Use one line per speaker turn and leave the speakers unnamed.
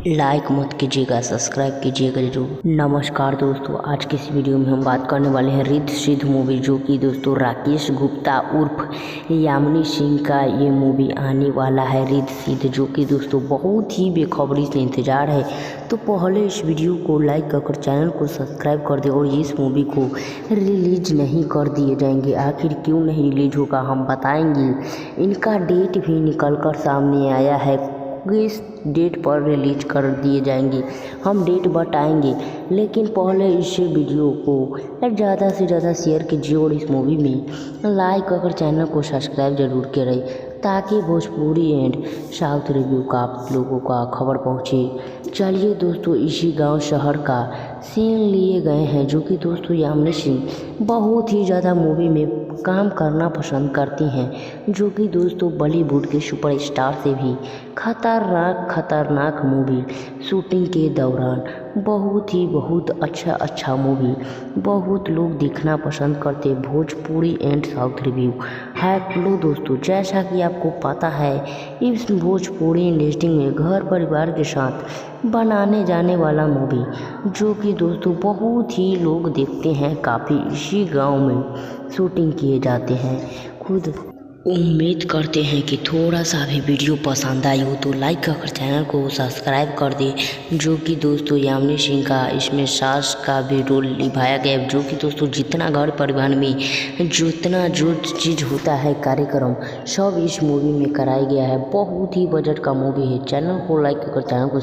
Like मत कीजिएगा, subscribe कीजिएगा जरूर। नमस्कार दोस्तों, आज की इस वीडियो में हम बात करने वाले हैं रिद्ध सिद्ध मूवी, जो कि दोस्तों राकेश गुप्ता उर्फ यामिनी सिंह का ये मूवी आने वाला है रिद्ध सिद्ध, जो कि दोस्तों बहुत ही बेखबरी से इंतजार है। तो पहले इस वीडियो को लाइक कर चैनल को सब्सक्राइब कर दे। और इस मूवी को रिलीज नहीं कर दिए जाएंगे, आखिर क्यों नहीं रिलीज होगा हम बताएंगे। इनका डेट भी निकल कर सामने आया है, किस डेट पर रिलीज कर दिए जाएंगे हम डेट बताएंगे। लेकिन पहले इस वीडियो को ज़्यादा से ज़्यादा शेयर कीजिए और इस मूवी में लाइक कर चैनल को सब्सक्राइब जरूर करें, ताकि भोजपुरी एंड साउथ रिव्यू का आप लोगों का खबर पहुँचे। चलिए दोस्तों, इसी गांव शहर का सीन लिए गए हैं, जो कि दोस्तों यामिनी सिंह बहुत ही ज़्यादा मूवी में काम करना पसंद करती हैं, जो कि दोस्तों बॉलीवुड के सुपरस्टार से भी खतरनाक मूवी शूटिंग के दौरान बहुत अच्छा मूवी बहुत लोग देखना पसंद करते। भोजपुरी एंड साउथ रिव्यू है लो दोस्तों, जैसा कि आपको पता है इस भोजपुरी इंडस्ट्री में घर परिवार के साथ बनाने जाने वाला मूवी, जो कि दोस्तों बहुत ही लोग देखते हैं, काफ़ी इसी गांव में शूटिंग किए जाते हैं। खुद उम्मीद करते हैं कि थोड़ा सा भी वीडियो पसंद आई हो तो लाइक कर चैनल को सब्सक्राइब कर दे, जो कि दोस्तों यामिनी सिंह का इसमें सास का भी रोल निभाया गया, जो कि दोस्तों जितना घर परिवार में जितना जो चीज़ होता है कार्यक्रम सब इस मूवी में कराया गया है। बहुत ही बजट का मूवी है। चैनल को लाइक कर चैनल को